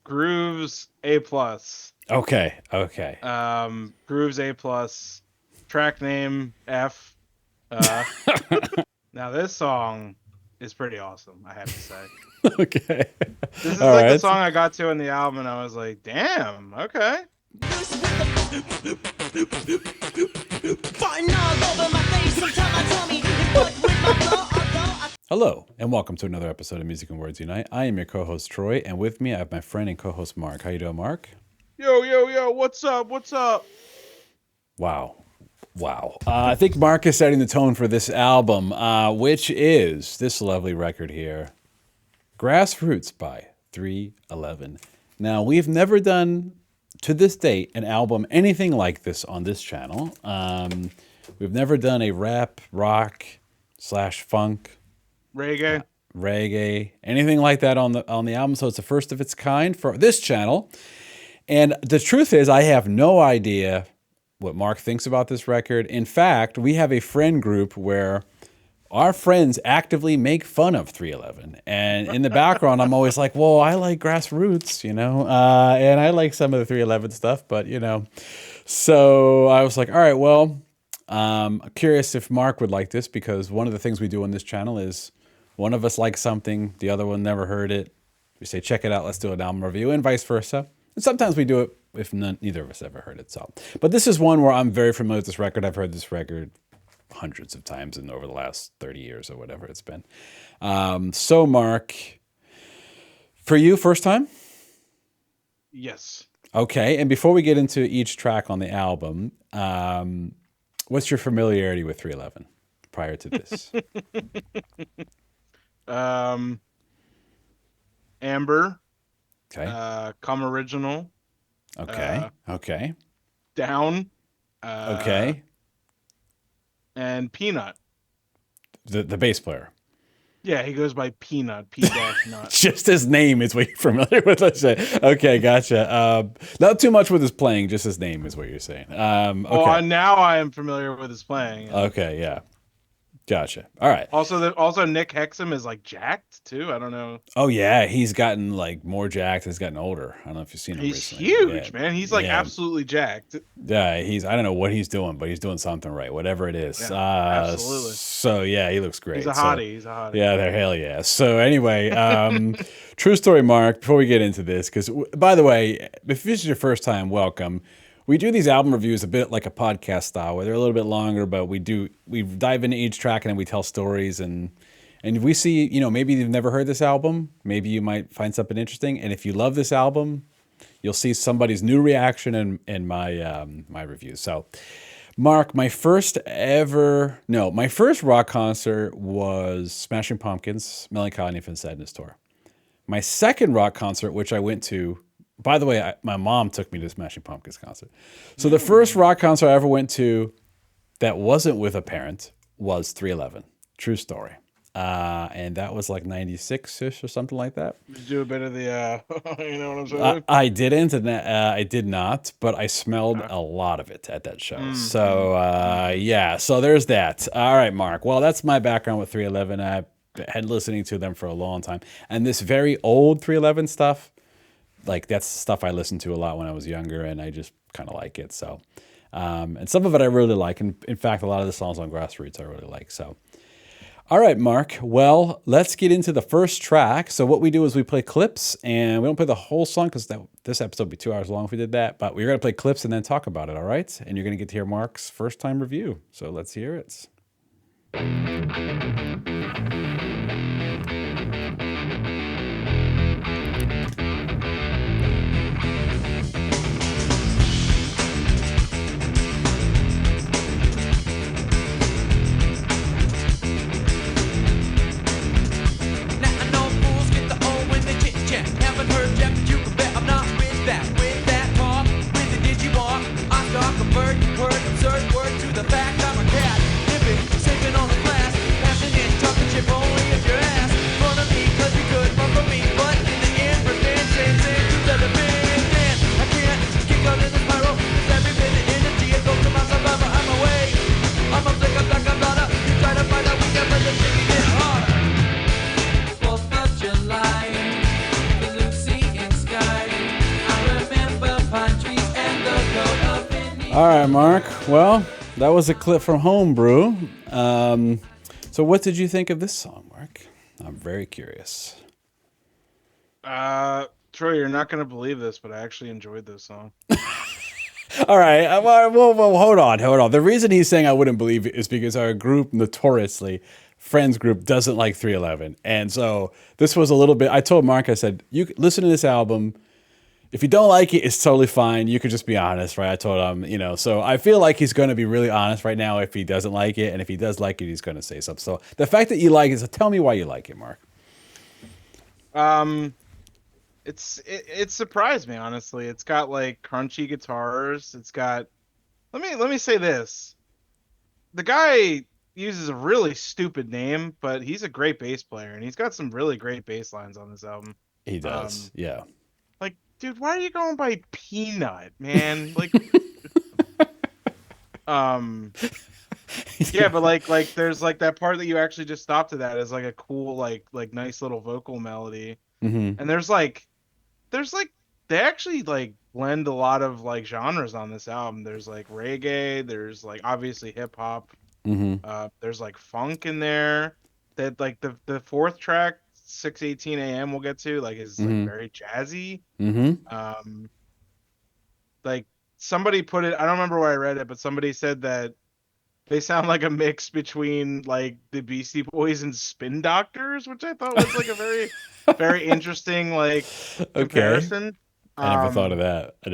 Grooves A plus. Okay. Grooves A plus. Track name F. Now this song is pretty awesome, I have to say. Okay. This is All like right. the song I got to in the album, and I was like, damn, okay. Hello, and welcome to another episode of Music and Words Unite. I am your co-host, Troy, and with me I have my friend and co-host, Mark. How you doing, Mark? Yo, what's up? Wow. I think Mark is setting the tone for this album, which is this lovely record here, Grassroots by 311. Now, we've never done, to this date, an album anything like this on this channel. We've never done a rap, rock, /funk, reggae, anything like that on the album. So it's the first of its kind for this channel. And the truth is, I have no idea what Mark thinks about this record. In fact, we have a friend group where our friends actively make fun of 311. And in the background, I'm always like, well, I like Grassroots, and I like some of the 311 stuff, but, So I was like, all right, well, I'm curious if Mark would like this, because one of the things we do on this channel is one of us likes something, the other one never heard it. We say, check it out, let's do an album review, and vice versa. And sometimes we do it if neither of us ever heard it. So, but this is one where I'm very familiar with this record. I've heard this record hundreds of times and over the last 30 years or whatever it's been. So Mark, for you, first time? Yes. Okay. And before we get into each track on the album, what's your familiarity with 311 prior to this? Amber. Okay. Come Original. Okay. Down. Okay. And Peanut. The bass player. Yeah, he goes by Peanut. P-Nut. Just his name is what you're familiar with. Let's say. Okay, gotcha. Not too much with his playing, just his name is what you're saying. Okay. Well, now I am familiar with his playing. Okay, yeah. Gotcha. All right. Also, Nick Hexum is like jacked too. I don't know. Oh yeah, he's gotten like more jacked. He's gotten older. I don't know if you've seen him. He's recently. huge, man. He's like absolutely jacked. Yeah, I don't know what he's doing, but he's doing something right, whatever it is. Yeah, absolutely. So yeah, he looks great. He's a hottie. Yeah, they're hell yeah. So anyway, true story, Mark. Before we get into this, because by the way, if this is your first time, welcome. We do these album reviews a bit like a podcast style, where they're a little bit longer, but we dive into each track and then we tell stories, and if we see, maybe you've never heard this album, maybe you might find something interesting, and if you love this album, you'll see somebody's new reaction in my review. So, Mark, my first rock concert was Smashing Pumpkins' Melancholy and Infinite Sadness tour. My second rock concert, which I went to. By the way, my mom took me to the Smashing Pumpkins concert. So the first rock concert I ever went to that wasn't with a parent was 311. True story. And that was like 96-ish or something like that. Did you do a bit of the, you know what I'm saying? I didn't, and I did not, but I smelled a lot of it at that show. So, yeah, so there's that. All right, Mark. Well, that's my background with 311. I've been listening to them for a long time. And this very old 311 stuff, like that's stuff I listened to a lot when I was younger, and I just kind of like it. So, and some of it I really like. And in fact, a lot of the songs on Grassroots I really like. So, all right, Mark. Well, let's get into the first track. So what we do is we play clips, and we don't play the whole song because this episode would be 2 hours long if we did that. But we're going to play clips and then talk about it, all right? And you're going to get to hear Mark's first time review. So let's hear it. Word, absurd word to the fact I'm a cat. Living, saving on the glass, passing in All right, Mark. Well, that was a clip from Homebrew. So what did you think of this song, Mark? I'm very curious. Troy, you're not gonna believe this, but I actually enjoyed this song. All right. Well, hold on. The reason he's saying I wouldn't believe it is because our group, notoriously, friends group, doesn't like 311. And so this was a little bit, I told Mark, I said, you listen to this album. If you don't like it, it's totally fine. You could just be honest, right? I told him, so I feel like he's going to be really honest right now if he doesn't like it. And if he does like it, he's going to say something. So the fact that you like it, so tell me why you like it, Mark. It surprised me, honestly. It's got like crunchy guitars. It's got let me say this. The guy uses a really stupid name, but he's a great bass player and he's got some really great bass lines on this album. He does. Yeah. Like, dude, why are you going by Peanut, man? Like yeah, but like there's like that part that you actually just stopped to that is like a cool like nice little vocal melody. Mm-hmm. And there's like they actually like blend a lot of like genres on this album. There's like reggae, there's like obviously hip hop, Mm-hmm. there's like funk in there. That like the fourth track, 6:18 a.m. we'll get to, like is like Mm-hmm. very jazzy. Mm-hmm. Like somebody put it, I don't remember where I read it, but somebody said that they sound like a mix between like the Beastie Boys and Spin Doctors, which I thought was like a very interesting like Okay. comparison. I never thought of Um, that. I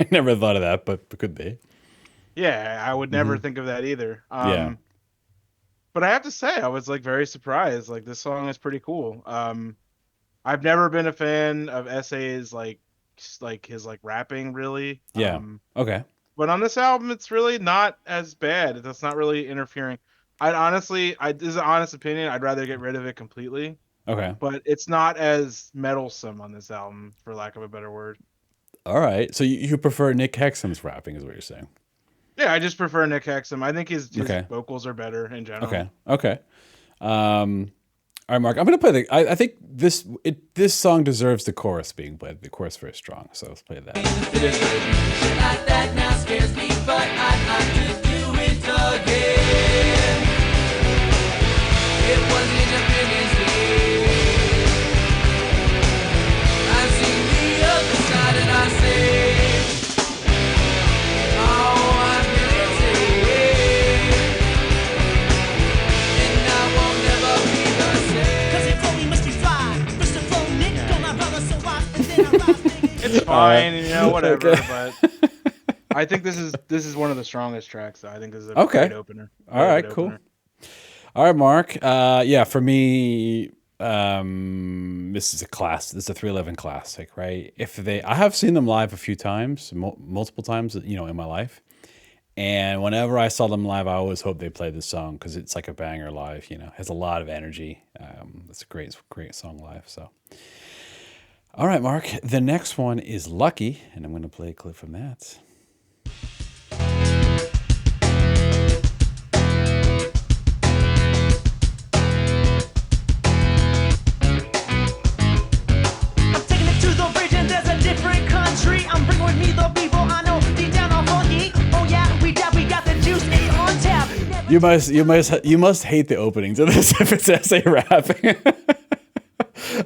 never thought of that, but it could be. yeah, I would never Mm-hmm. think of that either. Yeah. But I have to say, I was like very surprised. Like this song is pretty cool. I've never been a fan of SA's like his like rapping really. Yeah. Okay. But on this album, it's really not as bad. It's not really interfering. I'd honestly, this is an honest opinion. I'd rather get rid of it completely. Okay. But it's not as meddlesome on this album, for lack of a better word. All right. So you prefer Nick Hexum's rapping, is what you're saying? Yeah, I just prefer Nick Hexum. I think his Okay. vocals are better in general. Okay. Okay. All right, Mark. I'm gonna play the. I think this song deserves the chorus being played. The chorus is very strong, so let's play that. It is very Shit like that now scares me, but I just do it again. It wasn't independence day. I've seen the other side and I say, oh, I'm guilty. And I won't never be the same. Cause it told me must be fly. Must have flown Nick on my brother, so I and then I rise, nigga. It's fine, whatever. Okay. But I think this is one of the strongest tracks. Though I think this is a Okay. great opener. All right. Cool. All right, Mark. Yeah, for me, this is a class. This is a 311 classic, right? I have seen them live a few times, multiple times, in my life. And whenever I saw them live, I always hope they play this song because it's like a banger live. It has a lot of energy. It's a great song live. So, all right, Mark. The next one is Lucky, and I'm going to play a clip from that. I'm taking it to the bridge and there's a different country. I'm bringing with me the people I know deep down on funky. Oh yeah, we got the juice on tap. You must hate the opening to this if it's essay rapping.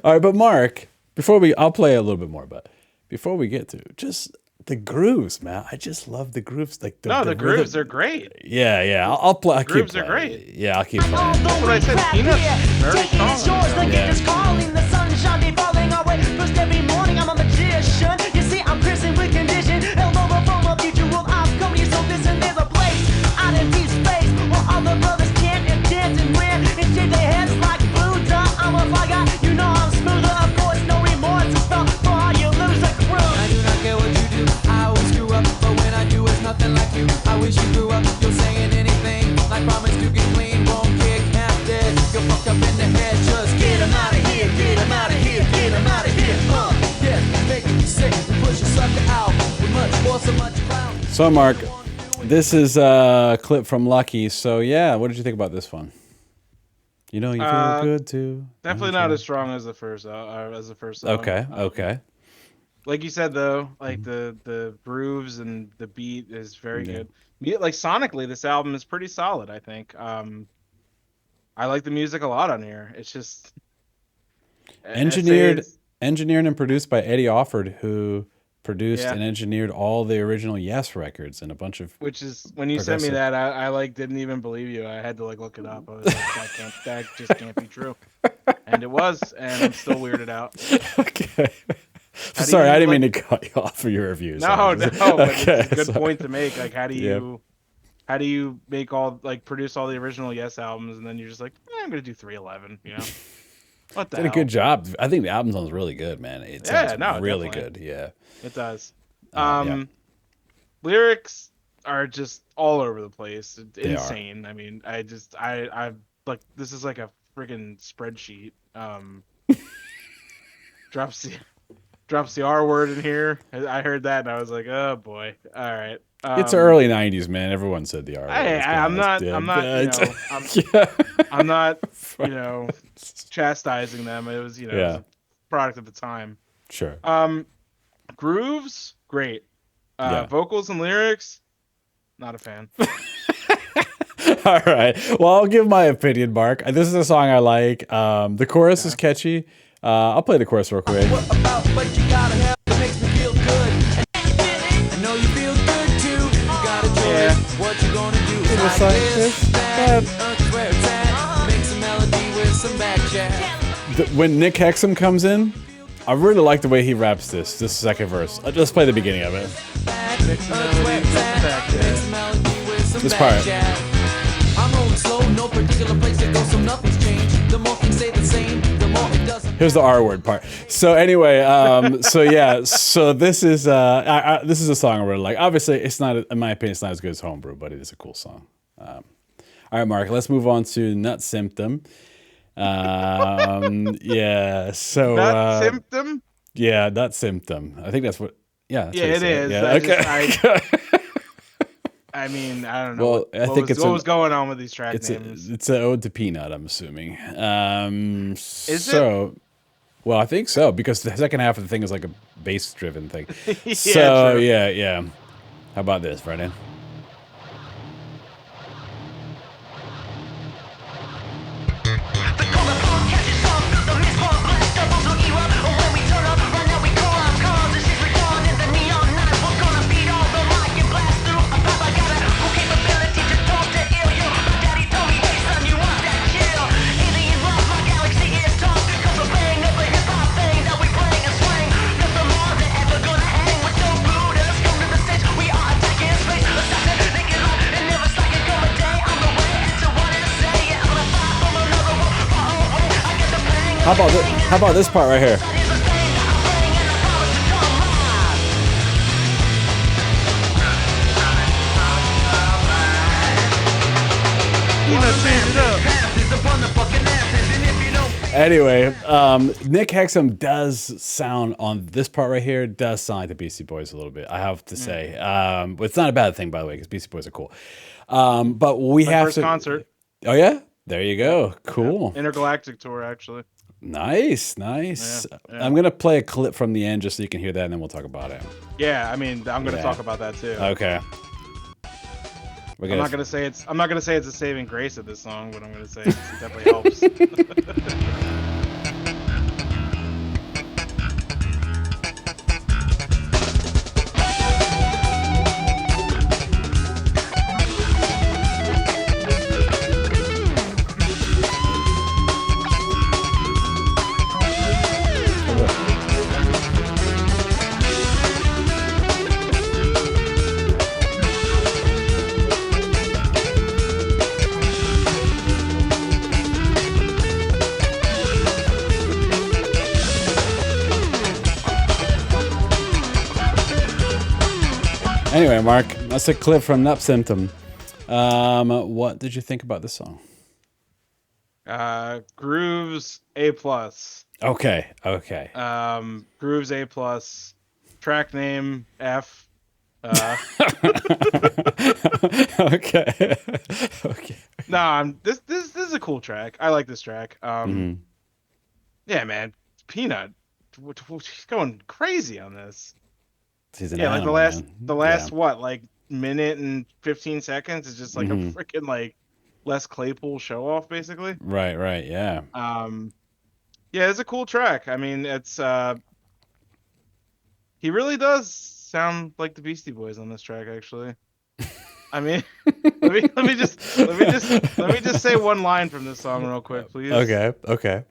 All right, but Mark, I'll play a little bit more, but before we get to just the grooves, man, I just love the grooves. Like The grooves are great. Yeah. I'll play. I'll keep Grooves are playing. great. Yeah, I'll keep playing. That's what I said. Peanuts very strong. The is calling, the sunshine be falling our way. First every morning I'm a magician. You see, I'm Christian with condition. Held over from a future world. I've come here so this and there's a place out in deep space where all the brothers chant and dance and win and shake their heads like Buddha. I'm a fly guy, I'm smoother. Of course, no remorse is felt for how you lose a crew. I do not care what you do, I always screw up. But when I do, it's nothing like you. I wish you grew up, you're saying anything. Like promise to get clean, won't kick half dead. You're fucked up in the head, just get him out of here, get him out of here, get him out of here. Yeah, make you sick, push your sucker out. With much force and much clown. So, Mark, this is a clip from Lucky. So, yeah, what did you think about this one? You feel good too. Definitely not as strong as the first. Song. Okay. Like you said though, like the grooves and the beat is very Yeah. good. Like sonically, this album is pretty solid, I think. I like the music a lot on here. It's just I say Engineered, it's engineered and produced by Eddie Offord, who produced yeah. and engineered all the original Yes records and a bunch of Which is when you sent me progressive. that, I like didn't even believe you. I had to like look it up. I was like, that just can't be true. And it was, and I'm still weirded out. Okay. How do Sorry, I you didn't like? mean to cut you off for your reviews. I No, was no, just- but it's okay, a good sorry. point to make. Like, Yeah. how do you make all like produce all the original Yes albums, and then you're just like, I'm gonna do 311. What the Did a hell? good job. I think the album sounds really good, man. It sounds Yeah, no, really definitely good. Yeah. it does. Yeah. Lyrics are just all over the place. It's They are. insane. I mean, I like this is like a friggin' spreadsheet. Drops the drops the R word in here. I heard that and I was like, oh boy. All right. It's early '90s, man. Everyone said the R word. I, Let's be I'm honest. not. Yeah, I'm not. yeah. I'm not. Chastising them. It was. It was Yeah. a product of the time. Sure. Grooves, great. Yeah. Vocals and lyrics, not a fan. All right. Well, I'll give my opinion, Mark. This is a song I like. The chorus is catchy. I'll play the chorus real quick. What about what you gotta have that makes me feel good? I know you feel good too. You gotta do Yeah. it. What you gonna do? It's like this, that. Where it's at. Make some melody with some back chat. When Nick Hexum comes in, I really like the way he raps this second verse. Let's play the beginning of it. This part. I'm rolling slow, no particular place to go, so nothing's changed. The more things stay the same, the more it doesn't. Here's the R word part. So anyway, so yeah, so this is a song I really like. Obviously, it's not, in my opinion, it's not as good as Homebrew, but it is a cool song. All right, Mark, let's move on to Nutsymptom. Yeah, so Nutsymptom. yeah, Nutsymptom. I think that's what. Yeah, that's Yeah, what you it say. is. Yeah, okay. I mean, I don't know. Well, I think it's what was going on with these track it's names. it's an ode to Peanut, I'm assuming. Is so, well, I think so because the second half of the thing is like a bass-driven thing. Yeah, So true. yeah. How about this, Brendan? How about this part right here? Anyway, Nick Hexum does sound on this part right here, does sound like the Beastie Boys a little bit, I have to say. But it's not a bad thing, by the way, because Beastie Boys are cool. But we have First to. concert. Oh, yeah? There you go. Cool. Intergalactic tour, actually. Nice. Yeah. I'm going to play a clip from the end just so you can hear that, and then we'll talk about it. Yeah, I mean, I'm gonna Yeah. talk about that too. Okay. I'm not gonna say it's a saving grace of this song, but I'm gonna say it definitely helps. Anyway, Mark, that's a clip from Nutsymptom. What did you think about this song? Grooves A+. Okay. Grooves A+. Track name F. Okay. This is a cool track. I like this track. Mm-hmm. Yeah, man. Peanut. he's going crazy on this. He's an Yeah, like animal, man. the Yeah. last what, like minute and 15 seconds is just like a freaking like Les Claypool show off, basically. Right, right, yeah. Yeah, it's a cool track. I mean, it's he really does sound like the Beastie Boys on this track, actually. I mean, let me just say one line from this song real quick, please. Okay, okay.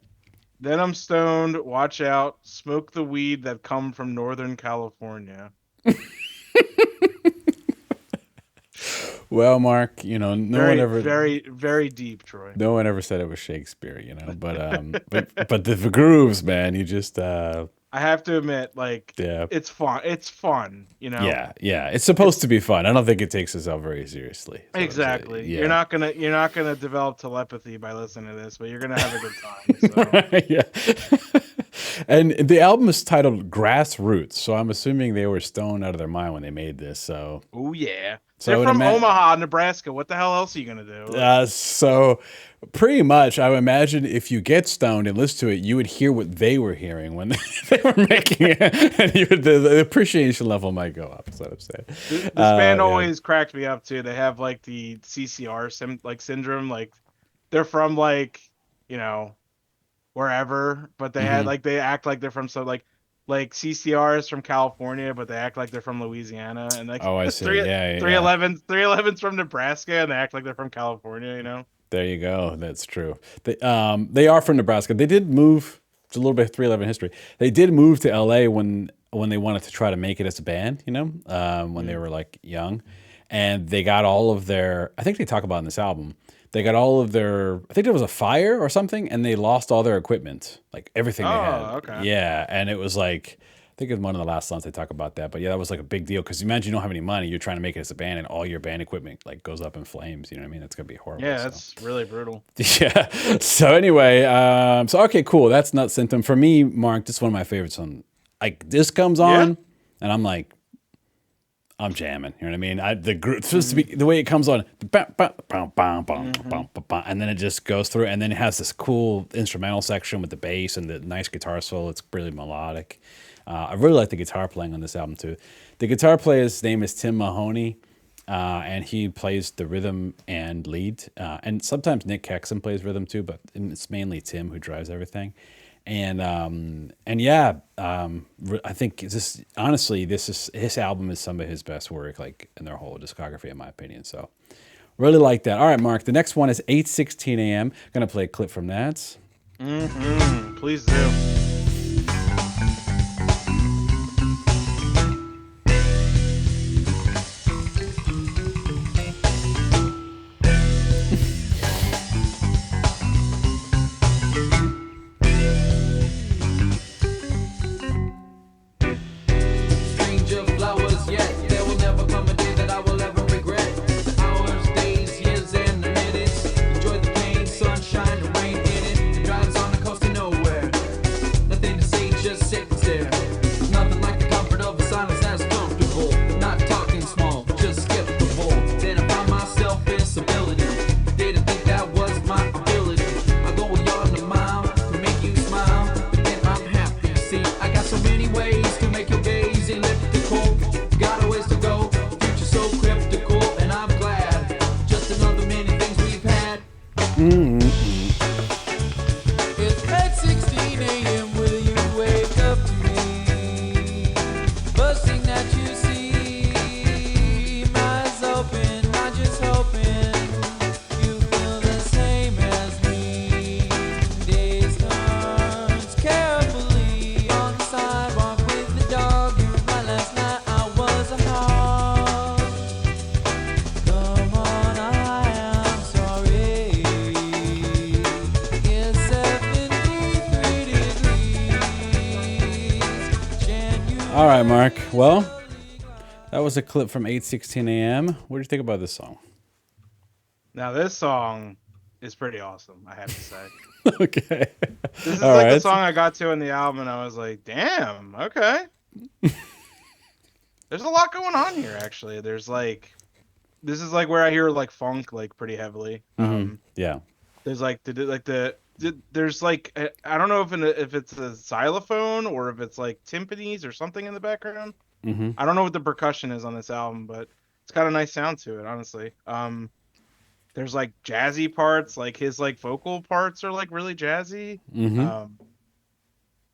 Then I'm stoned, watch out, smoke the weed that come from Northern California. Well, Mark, you know, Very deep, Troy. no one ever said it was Shakespeare, you know, but the grooves, man, you just I have to admit, like, yeah. it's fun. It's fun, you know. Yeah. It's supposed to be fun. I don't think it takes itself very seriously. So Exactly. yeah. You're not gonna develop telepathy by listening to this, but you're gonna have a good time. So. Yeah. And the album is titled Grassroots, so I'm assuming they were stoned out of their mind when they made this. So Oh yeah. So I They're would from ima- Omaha, Nebraska. What the hell else are you gonna do? so pretty much, I would imagine if you get stoned and listen to it, you would hear what they were hearing when they were making it, and the appreciation level might go up. That's what I'm saying. This band Yeah. always cracked me up too. They have like the CCR syndrome. Like they're from like, you know, wherever, but they had like they act like they're from like CCR is from California, but they act like they're from Louisiana, and like Oh, I see. Yeah. 311's from Nebraska, and they act like they're from California. You know. There you go. That's true. They are from Nebraska. They did move. It's a little bit of 311 history. They did move to LA when they wanted to try to make it as a band. You know, when they were like young, and they got all of their. I think they talk about in this album. They got all of their. I think there was a fire or something, and they lost all their equipment, like everything they had. Okay. Yeah, and it was like. I think it's one of the last songs they talk about that, but yeah, that was like a big deal because imagine you don't have any money, you're trying to make it as a band, and all your band equipment like goes up in flames. You know what I mean? That's gonna be horrible. Yeah, so. that's really brutal. Yeah. So anyway, so okay, cool. That's Nutsymptom for me, Mark. This is one of my favorites. On like this comes on, and I'm like, I'm jamming. You know what I mean? It's supposed to be the way it comes on, and then it just goes through, and then it has this cool instrumental section with the bass and the nice guitar solo. It's really melodic. I really like the guitar playing on this album too. The guitar player's name is Tim Mahoney, and he plays the rhythm and lead. And sometimes Nick Kexon plays rhythm too, but it's mainly Tim who drives everything. And yeah, I think his album is some of his best work, like in their whole discography, in my opinion. So really like that. All right, Mark. The next one is 8:16 a.m. Gonna play a clip from that. Please do. Stranger flowers, yet there will never come a day that I will ever regret. The hours, days, years, and the minutes. Enjoy the pain, sunshine, the rain in it. It drives on the coast to nowhere. Nothing to say, just sit and stare. Nothing like the comfort of a silence that's comfortable. Not talking small, just skip the bowl. Then I found myself in stability. Didn't think that was my ability. I go a yard and a mile to make you smile, but then I'm happy. See, I got so many ways to make your gaze elliptical. Got a ways to go, future so cryptical, and I'm glad. Just another many things we've had. It's at 16 a.m. Will you wake up to me? First thing that you see, my eyes open, not just hoping you feel the same as me. Days turns carefully on the sidewalk with the dog. You remember last night I was a hog. Come on, I am sorry. It's 73 degrees. January. All right, Mark. Well, that was a clip from 8:16 a.m. What do you think about this song? Now this song is pretty awesome, I have to say. Okay. This is All like the right. song I got to in the album, and I was like, damn, okay. There's a lot going on here, actually. There's like, this is like where I hear like funk like pretty heavily. Yeah. There's like the there's like I don't know if it's a xylophone or if it's like timpanis or something in the background. Mm-hmm. I don't know what the percussion is on this album, but it's got a nice sound to it, honestly. There's like jazzy parts, like his like vocal parts are like really jazzy. Mm-hmm. Um,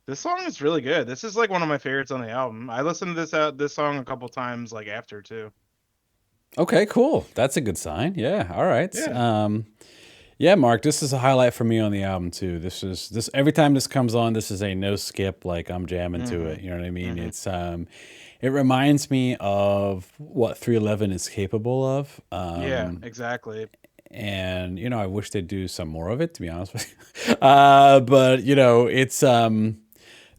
this song is really good. This is like one of my favorites on the album. I listened to this song a couple times like after too. Okay, cool. That's a good sign. Yeah. All right. Yeah. Yeah, Mark, this is a highlight for me on the album too. This every time this comes on, this is a no skip, like I'm jamming to it. You know what I mean? It's it reminds me of what 311 is capable of. Yeah, exactly. And I wish they'd do some more of it, to be honest with you. But it's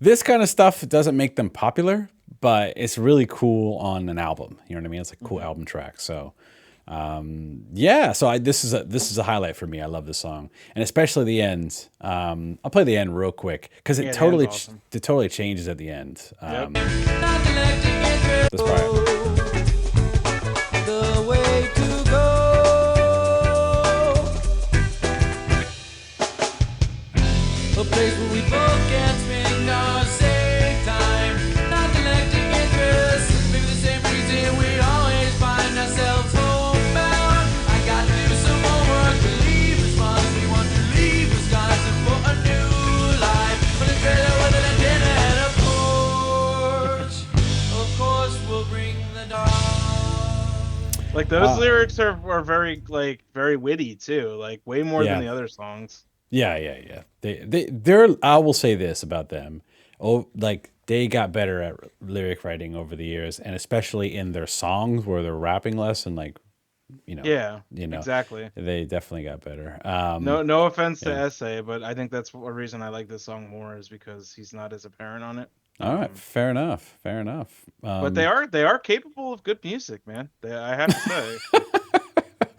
this kind of stuff doesn't make them popular, but it's really cool on an album. You know what I mean? It's like a cool album track. So yeah, so this is a highlight for me. I love this song, and especially the end. I'll play the end real quick because Yeah, the end's awesome. it totally changes at the end. Yep. Let's try it. The way to go. A place where we both can spend our same time. Not electric interest. Maybe the same reason we always find ourselves homebound. I got to do some homework to leave this month. We want to leave Wisconsin for a new life. With a trailer with an antenna and a porch. Of course, we'll bring the dog. Like those lyrics are very like very witty too, like way more Yeah. than the other songs. Yeah. They're. I will say this about them. Oh, like they got better at lyric writing over the years, and especially in their songs where they're rapping less and like, Yeah, exactly. they definitely got better. No offense to yeah. Essay, but I think that's a reason I like this song more is because he's not as apparent on it. All right, fair enough. Fair enough. But they are capable of good music, man. I have to say.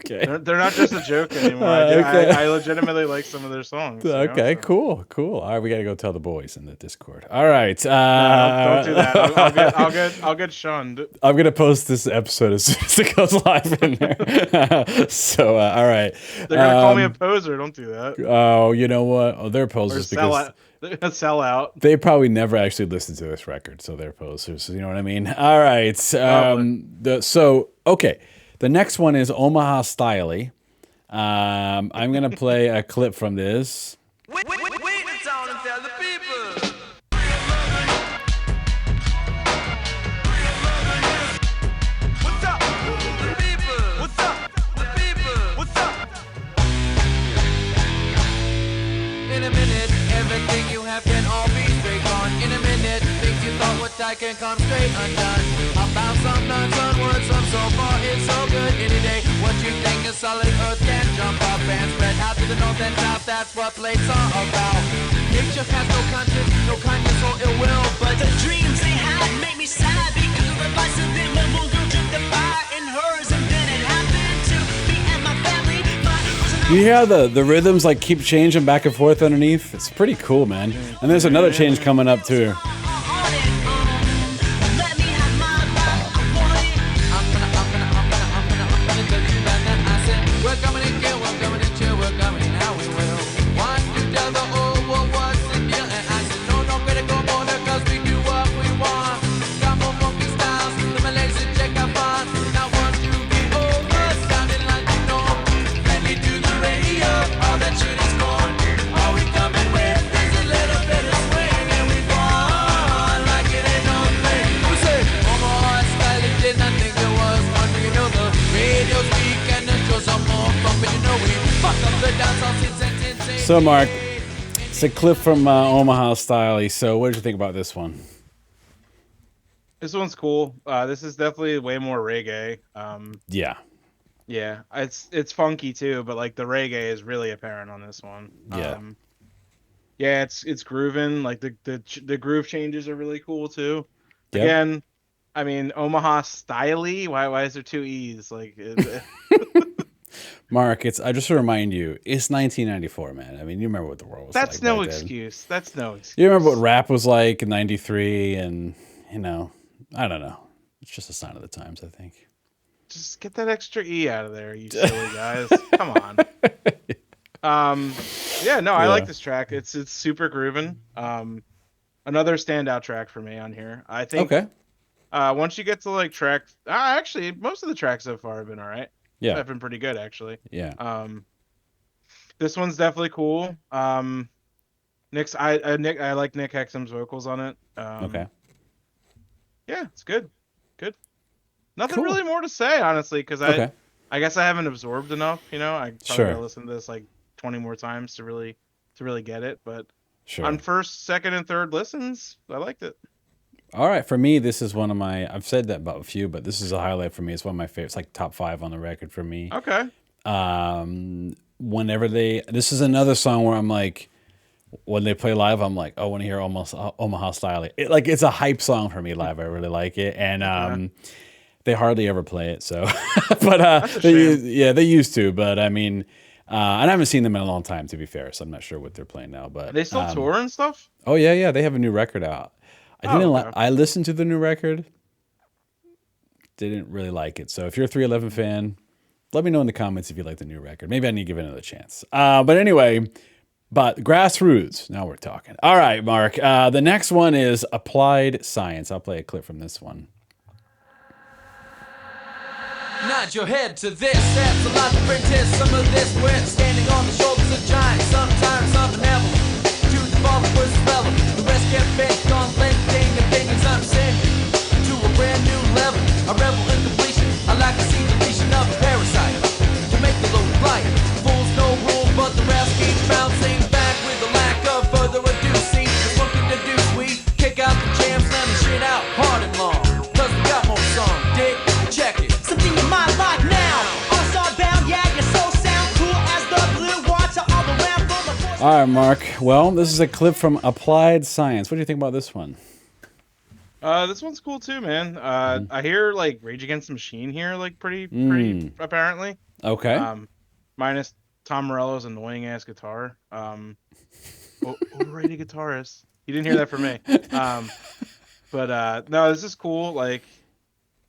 Okay. They're not just a joke anymore. Okay. I legitimately like some of their songs. Okay, so. cool. All right, we got to go tell the boys in the Discord. All right. No, don't do that. I'll get shunned. I'm gonna post this episode as soon as it goes live in there. So, all right. They're gonna call me a poser. Don't do that. Oh, you know what? Oh, they're Or posers sell because out. They're gonna sell out. they probably never actually listened to this record, so they're posers. You know what I mean? All right. Okay. The next one is Omaha Stylee. I'm gonna play a clip from this. Wait the town and tell the people. What's up? The people. What's up? The people. What's up? In a minute, everything you have can all be straight gone. In a minute, things you thought would die can come straight undone. I found some nuns on words from so far, it's so good any day. What you think is solid earth can jump up and spread out to the north and south, that's what plates are about. Nature has no conscience, no kindness or ill will, but The dreams they had made me sad because of the vice of them. When we'll go to the fire in hers, and then it happened to me and my family. You hear the rhythms like keep changing back and forth underneath? It's pretty cool, man. And there's another change coming up too. Let me have my life. I want it. I'm gonna tell you that I said, we're coming in here, we're coming in chill, we're coming in how we will. Want to tell the old world what's the deal, and I said, no, better go border, cause we do what we want. Got more funky styles, the Malays and check our fun. Now want to get over, sounding like you know. Let me do the radio, all that shit is gone. All we coming with is a little bit of swing, and we gone like it ain't no thing. We say, Omaha Stylee did not think there was one. You know the radio's weak and the shows are more fun, but you know we fuck up the dance all since and since. So, Mark, it's a clip from Omaha Stylee. So, what did you think about this one? This one's cool. This is definitely way more reggae. Yeah. Yeah, it's funky too, but like the reggae is really apparent on this one. Yeah. Yeah, it's grooving. Like the groove changes are really cool too. Yep. Again, I mean Omaha Stylee. Why is there two E's? Like, Mark, I just to remind you, it's 1994, man. I mean, you remember what the world was like. that's no back then. excuse. That's no excuse. You remember what rap was like in 93, and, I don't know. It's just a sign of the times, I think. Just get that extra E out of there, you silly guys. Come on. Yeah, no, I like Yeah. this track. It's super grooving. Another standout track for me on here. I think Okay. once you get to like track, actually most of the tracks so far have been all right. Yeah. Have been pretty good actually. Yeah. This one's definitely cool. I like Nick Hexum's vocals on it. Okay. Yeah, it's good. Good. Nothing Cool. really more to say, honestly, because Okay. I guess I haven't absorbed enough. You know, I probably Sure. gotta listen to this like 20 more times to really get it. But Sure. on first, second, and third listens, I liked it. All right, for me, this is one of my. I've said that about a few, but this is a highlight for me. It's one of my favorites, like top 5 on the record for me. Okay. Whenever this is another song where I'm like, when they play live, I'm like, oh, I want to hear almost Omaha Stylee. It's a hype song for me live. I really like it, and they hardly ever play it. So, but That's a shame. they used to. But I mean, and I haven't seen them in a long time, to be fair. So I'm not sure what they're playing now. But They still tour and stuff. oh yeah, they have a new record out. Okay. I listened to the new record. Didn't really like it. So if you're a 311 fan, let me know in the comments if you like the new record. Maybe I need to give it another chance. But anyway, Grassroots. Now we're talking. All right, Mark. The next one is Applied Science. I'll play a clip from this one. Nod your head to this, that's a lot to pretend. Some of this went standing on the shoulders of giants, sometimes unbenevolent. To the fall was relevant. The rest get bent on lending opinions I'm sending to a brand new level. I revel in completion. I like to see deletion of a parasite to make the load light. Fools no rule, but the rest keep bouncing back with a lack of further ado. See, there's one thing to do, we kick out the jams, slam the shit out hard and long. Cause we got more song, dig, check it. Something you might like now. All-star bound, yeah, your soul sound cool as the blue water on the ramp full of force. All right, Mark. Well, this is a clip from Applied Science. What do you think about this one? This one's cool too, man. I hear like Rage Against the Machine here, like pretty apparently. Okay. Minus Tom Morello's annoying ass guitar. Overrated guitarist. You didn't hear that from me. But no, this is cool. Like,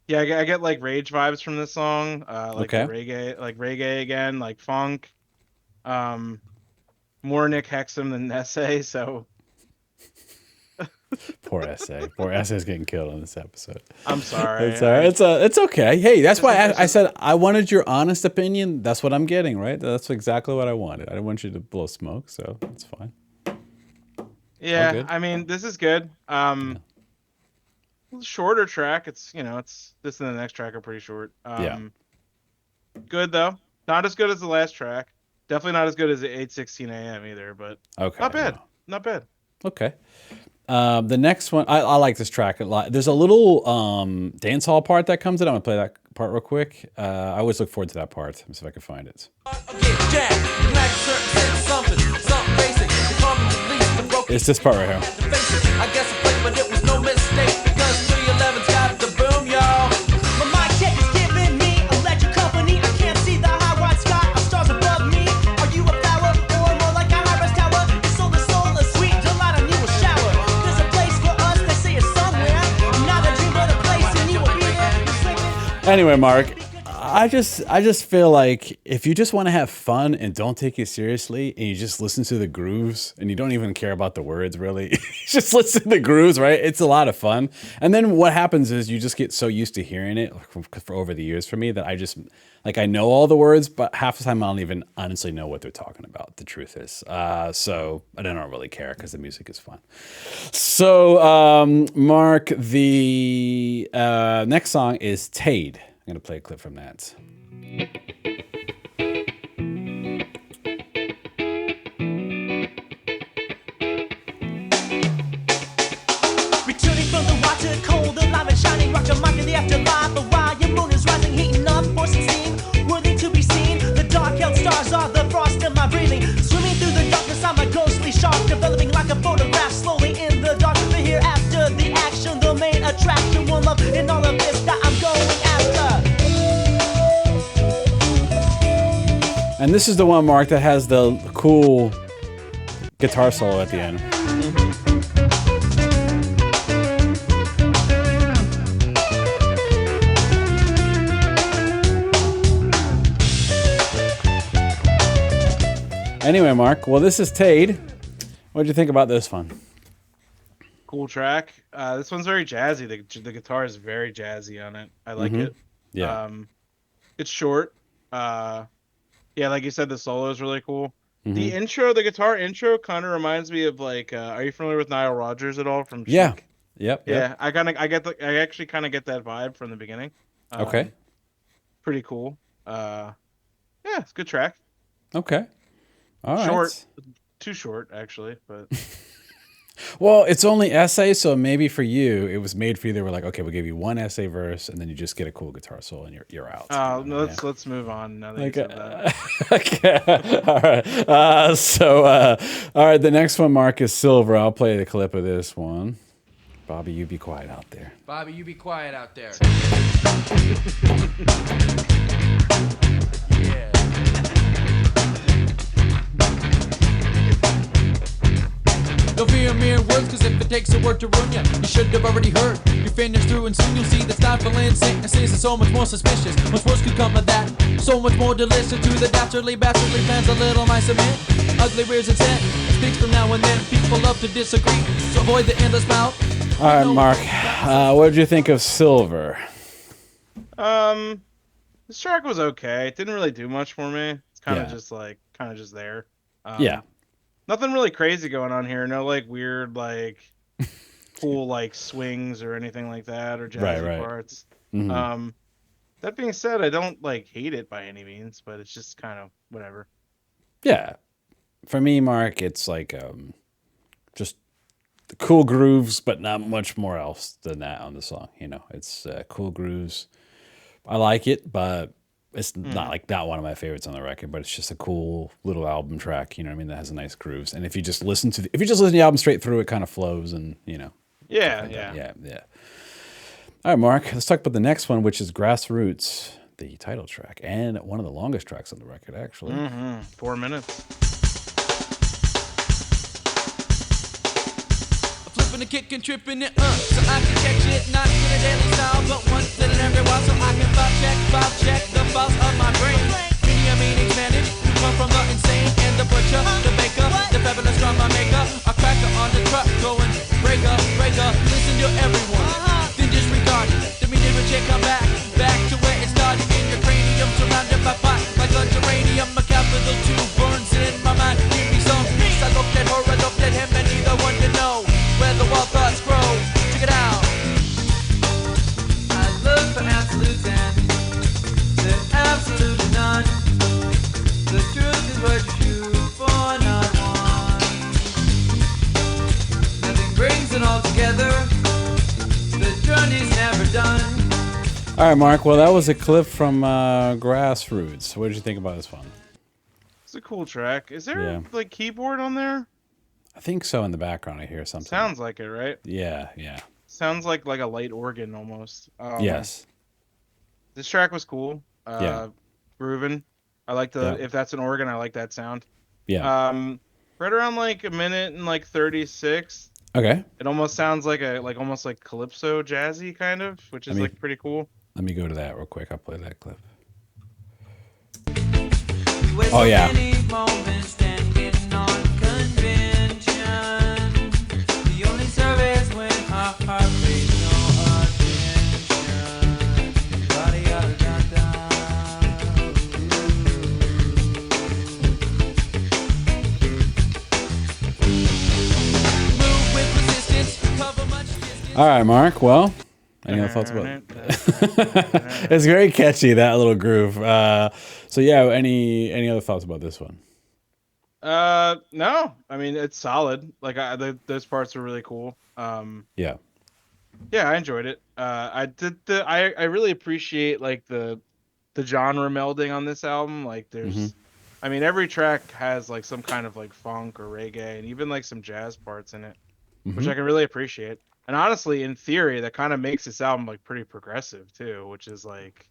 yeah, I get like Rage vibes from this song. Like Okay. reggae again, like funk. More Nick Hexum than Essay, so Poor essay. Poor essay's getting killed in this episode. I'm sorry. It's all right. It's okay. Hey, that's why I said I wanted your honest opinion. That's what I'm getting, right? That's exactly what I wanted. I didn't want you to blow smoke, so that's fine. Yeah, good. I mean, this is good. Shorter track. It's this and the next track are pretty short. Yeah. Good though. Not as good as the last track. Definitely not as good as the 8:16 a.m. either, but Okay. not bad. no. Not bad. Okay. The next one, I like this track a lot. There's a little dance hall part that comes in. I'm gonna play that part real quick. I always look forward to that part. Let me see if I can find it. Get jacked, like a certain something basic. The common release, the broken It's this part right here. to face it. I guess I played, but it was no mistake because 311's got the boom, y'all. My mic check is giving me electric company. I can't see the high white sky of stars above me. Are you a flower or more like a high-rise tower? Your soul is sweet delight on you will shower. There's a place for us, they say it's somewhere. Not a dream, but a place, and you will be there. You're sleeping. Anyway, Mark, I just feel like if you just want to have fun and don't take it seriously and you just listen to the grooves and you don't even care about the words really, just listen to the grooves, right? It's a lot of fun. And then what happens is you just get so used to hearing it for over the years for me that I just like I know all the words, but half the time I don't even honestly know what they're talking about. The truth is, so I don't really care because the music is fun. So, Mark, the next song is Taiyed. I'm going to play a clip from that. Returning from the water, cold, alive and shining, rock your mind in the afterlife. But while your moon is rising, heating up, forcing steam, worthy to be seen. The dark-held stars are the frost in my breathing. Swimming through the darkness, I'm a ghostly shark, developing like a photograph, slowly in the dark. The hereafter, the action, the main attraction, one love in all of this that I'm going after. And this is the one, Mark, that has the cool guitar solo at the end. Anyway, Mark. Well, this is Taiyed. What did you think about this one? Cool track. This one's very jazzy. The guitar is very jazzy on it. I like it. Yeah. It's short. Yeah, like you said, the solo is really cool. The Mm-hmm. intro, the guitar intro, kind of reminds me of like. Are you familiar with Nile Rodgers at all from Yeah. Chic? Yep. Yeah, I actually kind of get that vibe from the beginning. Okay. Pretty cool. Yeah, it's a good track. Okay. All right. Short, too short actually, but Well, it's only essay, so maybe for you, it was made for you. They were like, okay, we'll give you one essay verse, and then you just get a cool guitar solo, and you're out. no, let's move on now that you Like, said that. okay. All right. All right. The next one, Mark, is Silver. I'll play the clip of this one. Bobby, you be quiet out there. Bobby, you be quiet out there. Yeah. Don't fear mere words, cause if it takes a word to ruin ya, you should have already heard. You finish through and soon you'll see that stifling sicknesses are so much more suspicious. Much worse could come of that. So much more delicious to the dastardly, bastardly fans, a little mice submit. Ugly rears its head, speaks from now and then. People love to disagree, so avoid the endless mouth. All right, Mark. What did you think of Silver? This track was okay. It didn't really do much for me. It's kind of just there. Yeah. Nothing really crazy going on here. No like weird cool like swings or anything like that or jazzy Right. parts. Mm-hmm. That being said, I don't like hate it by any means, but it's just kind of whatever. Yeah. For me, Mark, it's like just cool grooves, but not much more else than that on the song. You know, it's cool grooves. I like it, but it's not one of my favorites on the record. But it's just a cool little album track. You know what I mean? That has nice grooves. And if you just listen to the album straight through, it kind of flows, and Yeah. yeah. All right, Mark. Let's talk about the next one, which is Grassroots, the title track, and one of the longest tracks on the record, actually. 4 minutes. Flipping the kick and tripping it so I can check shit, not in a daily style, but once in every while, so I can vibe check the files of my brain. Meanings managed, come from the insane and the butcher, the baker, the fabulous drama maker, a cracker on the truck going breaker, listen to everyone, then disregard it. The meaning of check come back to where it started in your cranium, surrounded by pot like a geranium, a capital 2 burns in my mind. Give me some peace. I looked at her, I looked at him, and neither one to know where the wild thoughts grow. Check it out. I look for absolutes and there's absolutely none. The truth is what you shoot for, not one. Nothing brings it all together. The journey's never done. All right, Mark. Well, that was a clip from Grassroots. What did you think about this one? It's a cool track. Is there like keyboard on there? I think so. In the background, I hear something. Sounds like it, right? Yeah. Sounds like a light organ almost. Yes. This track was cool. Grooving. I like if that's an organ, I like that sound. Yeah. Right around like a minute and like 36. Okay. It almost sounds like almost like calypso jazzy kind of, which is like pretty cool. Let me go to that real quick. I'll play that clip. Oh yeah. All right, Mark. Well, any other thoughts about it? It's very catchy, that little groove. So yeah, any other thoughts about this one? No. I mean, it's solid. Like those parts are really cool. Yeah, I enjoyed it. I really appreciate like the genre melding on this album. Like there's I mean, every track has like some kind of like funk or reggae and even like some jazz parts in it, which I can really appreciate. And honestly, in theory, that kind of makes this album like pretty progressive too, which is like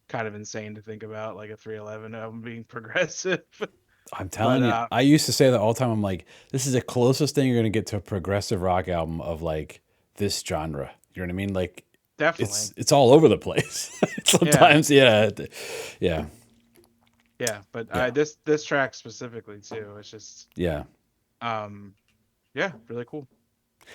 kind of insane to think about, like a 311 album being progressive. I'm telling you, I used to say that all the time. I'm like, this is the closest thing you're gonna get to a progressive rock album of like this genre. You know what I mean? Like, definitely, it's all over the place. Sometimes, yeah. Yeah, but Yeah. this track specifically too. It's just Yeah. um yeah, really cool.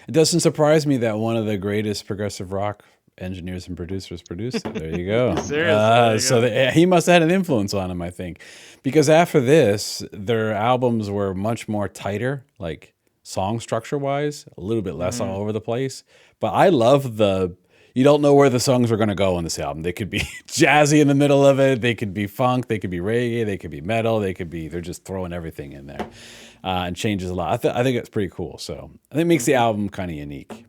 It doesn't surprise me that one of the greatest progressive rock engineers and producers produced it. There you go. Seriously, there you So go. he must have had an influence on him, I think, because after this, their albums were much more tighter, like song structure wise, a little bit less Hmm. all over the place. But I love the. You don't know where the songs are going to go on this album. They could be jazzy in the middle of it. They could be funk. They could be reggae. They could be metal. They could be. They're just throwing everything in there, and changes a lot. I think it's pretty cool. So I think it makes the Hmm. album kind of unique.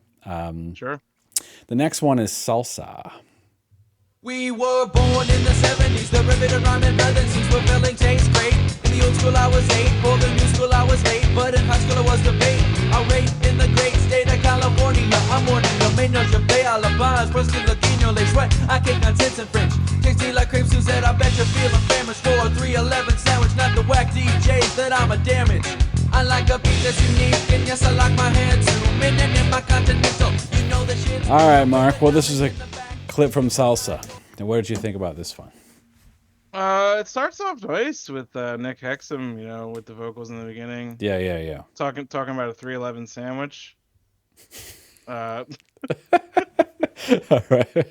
Sure. The next one is Salsa. We were born in the 70s, the riveted rhyming brothers whose fulfilling taste great. In the old school I was 8, for the new school I was late, but in high school I was debate. I rate in the great state of California. I'm warning the menos, je fais à la base, pues que loquino les sweat. I cake on tits and French. Tastes me like crepe Suzette, I bet you're feeling famous for a 311 sandwich, not the whack DJs that I'm a damage. I like a beat that's unique, and yes, I like my hand too. Minute in my continental, you know the shit's All right, Mark. Well, this is a clip from Salsa. And what did you think about this one? It starts off nice with Nick Hexum, with the vocals in the beginning, Yeah, yeah, yeah. talking about a 311 sandwich. Uh, All right.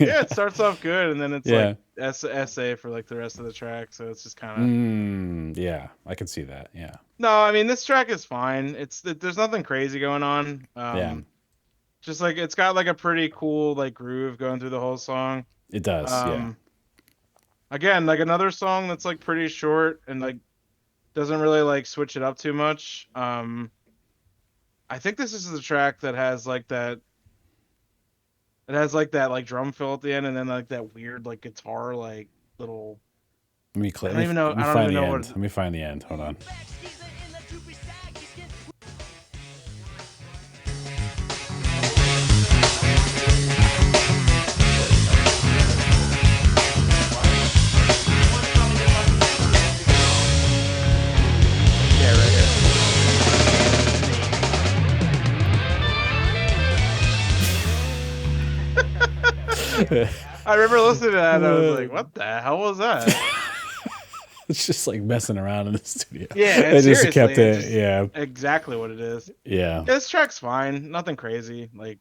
yeah, it starts off good, and then it's Yeah. like essay for like the rest of the track, so it's just kind of. Yeah, I can see that. Yeah. No, I mean this track is fine. There's nothing crazy going on. Yeah. Just like it's got like a pretty cool like groove going through the whole song. It does. Yeah. Again, like another song that's like pretty short and like doesn't really like switch it up too much. I think this is the track that has like that. It has like that like drum fill at the end, and then like that weird like guitar like little. Let me click. I don't even know. Let me I don't find even the know end. what. Let me find the end. Hold on. Yeah, right here. I remember listening to that, and I was like, "What the hell was that?" It's just like messing around in the studio. Yeah, They just seriously, kept it's it. just Yeah. exactly what it is. Yeah. Yeah, this track's fine, nothing crazy. Like,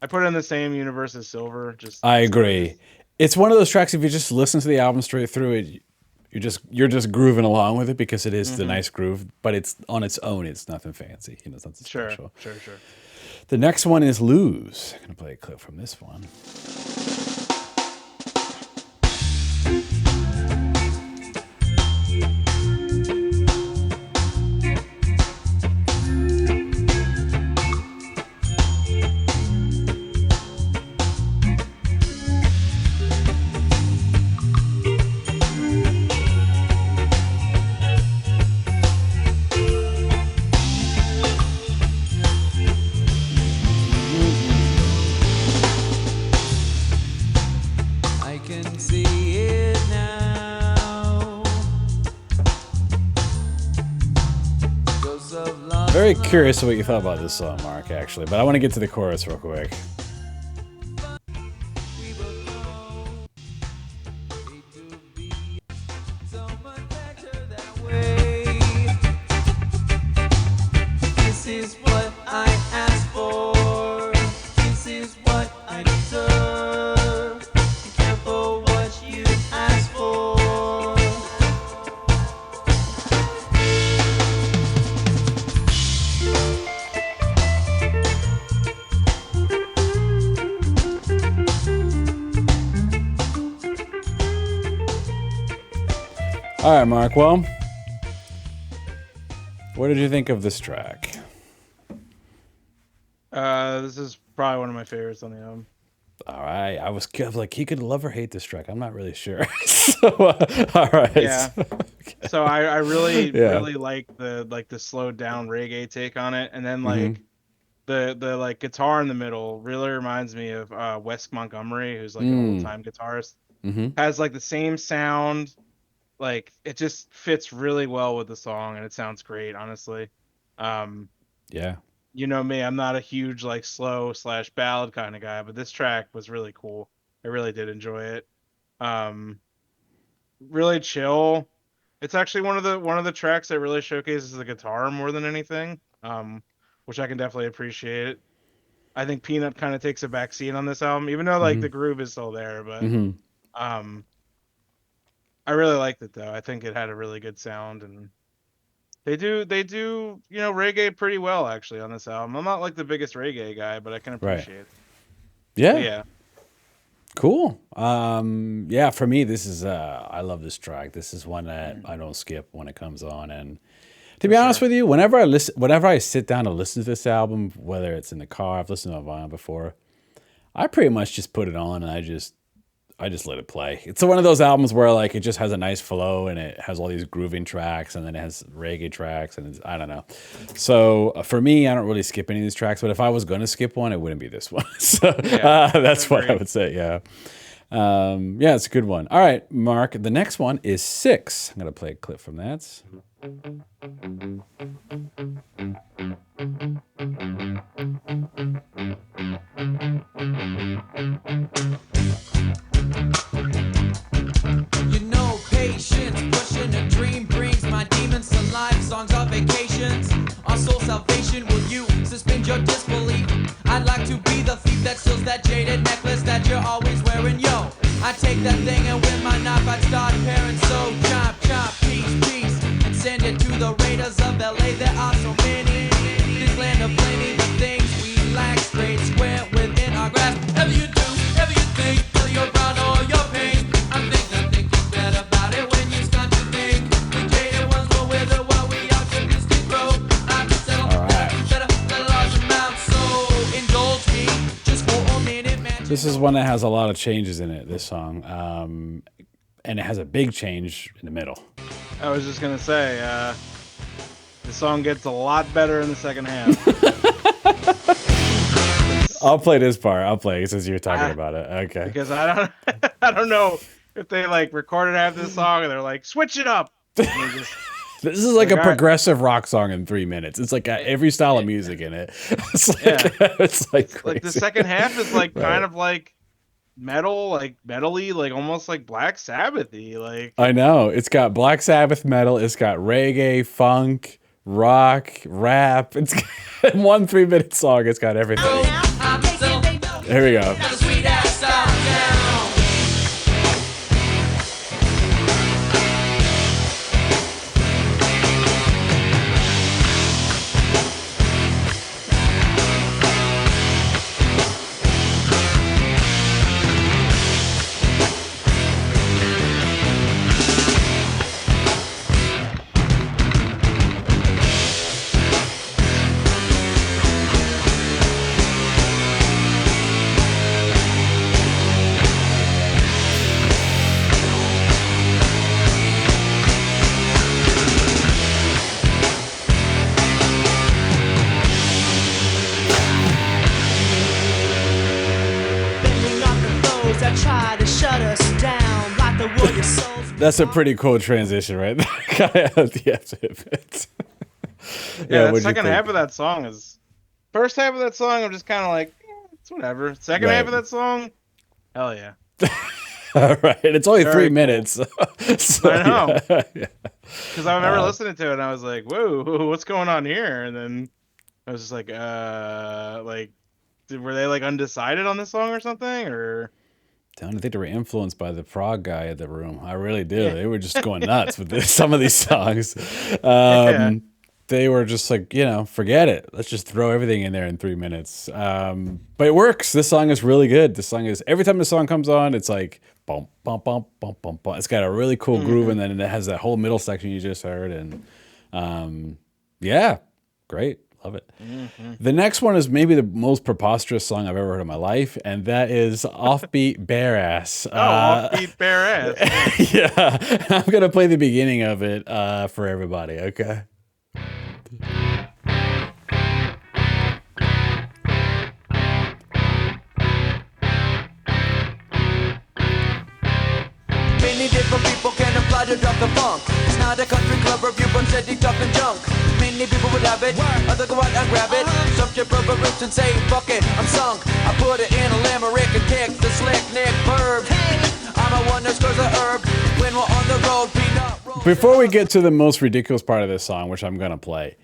I put it in the same universe as Silver. Just I it's kinda agree. just- It's one of those tracks. If you just listen to the album straight through it, you're just grooving along with it because it is the nice groove. But it's on its own. It's nothing fancy. It's nothing Sure, special. sure. The next one is Lose. I'm gonna play a clip from this one. I can see it now. Ghosts of love. Very curious what you thought about this song, Mark. Actually, but I want to get to the chorus real quick. We both know it to be so much better that way. This is what I asked for. This is what I deserve. Be careful what you ask for. All right, Mark. Well, what did you think of this track? This is probably one of my favorites on the album. All right, I was like, he could love or hate this track. I'm not really sure. So, all right. Yeah. So I really Yeah. really like the slowed down reggae take on it, and then Mm-hmm. like the like guitar in the middle really reminds me of Wes Montgomery, who's like an old time guitarist. Mm-hmm. Has like the same sound, like it just fits really well with the song, and it sounds great, honestly. Um, Yeah. you know me, I'm not a huge like slow / ballad kind of guy, but this track was really cool. I really did enjoy it. Um, really chill. It's actually one of the tracks that really showcases the guitar more than anything, which I can definitely appreciate. I think Peanut kind of takes a back seat on this album, even though like Hmm. the groove is still there. But Hmm. um, I really liked it though. I think it had a really good sound, and they do reggae pretty well actually on this album. I'm not like the biggest reggae guy, but I can Right. appreciate it. But Yeah. yeah, Cool. Yeah, for me, this is I love this track. This is one that mm, I don't skip when it comes on. And to for be honest sure. with you, whenever I sit down to listen to this album, whether it's in the car, I've listened to it on vinyl before, I pretty much just put it on and I just let it play. It's one of those albums where like it just has a nice flow and it has all these grooving tracks and then it has reggae tracks and I don't know. So for me, I don't really skip any of these tracks. But if I was going to skip one, it wouldn't be this one. So Yeah, I that's what I agree. would say. Yeah, yeah, it's a good one. All right, Mark. The next one is 6. I'm gonna play a clip from that. You know, patience, pushing a dream brings my demons to life. Songs are vacations, our soul salvation. Will you suspend your disbelief? I'd like to be the thief that steals that jaded necklace that you're always wearing. Yo, I take that thing and with my knife I'd start pairing. So chop, chop, piece, piece, and send it to the raiders of LA. There are so many. This land of plenty, the things we lack straight square within our grasp. Ever you do, ever you think, till you're proud or your pain. I'm thinking better about it when you start to think. The jaded ones go wither while we optimistic grow. Not to settle, All right. better, let a large amount. So indulge me just for a minute, man. This is one that has a lot of changes in it. This song, and it has a big change in the middle. I was just gonna say, the song gets a lot better in the second half. I'll play this part. I'll play it since you were talking I- about it. Okay. Because I don't I don't know if they like recorded half this song and they're like switch it up. And they just, This is like a Like, I- progressive rock song in 3 minutes. It's like got every style of music in it. It's like it's like crazy. like the second half is like Right. kind of like metal, like metally, like almost like Black Sabbath-y. Like I know. It's got Black Sabbath metal. It's got reggae, funk, rock, rap. It's in one 3-minute song. It's got everything. I'm still Here we go. got a sweet ass sound down. Bending off the foes that try to shut us down like the warrior souls. That's a pretty cool transition, right? Kind of the end of it. yeah, what'd the you second think? half of that song is first half of that song I'm just kind of like it's whatever. Second half of Right. that song, hell yeah. All right. It's only Very 3 cool. minutes. So, I know. yeah. Because I remember listening to it and I was like, whoa, what's going on here? And then I was just like, were they like undecided on this song or something? Or Don't think they were influenced by the prog guy at the room. I really do. Yeah. They were just going nuts with some of these songs. Yeah. They were just like, forget it. Let's just throw everything in there in 3 minutes. But it works. This song is really good. This song is every time the song comes on, it's like bump, bump, bump, bump, bump, bump. It's got a really cool groove, and then it has that whole middle section you just heard. And yeah, great. Love it. The next one is maybe the most preposterous song I've ever heard in my life, and that is Offbeat Bare Ass. Offbeat bare ass. Yeah, I'm gonna play the beginning of it for everybody. Okay. Many different people can apply to drop the funk. It's not a country club review, but steady talking junk. Many people would have it, others go out and grab it. Some trip over roots and say, fuck it, I'm sunk. I put it in a limerick and kick the slick Nick verb. I'm a one that scores a herb. When we're on the road, peanut roll. Before we get to the most ridiculous part of this song, which I'm gonna play,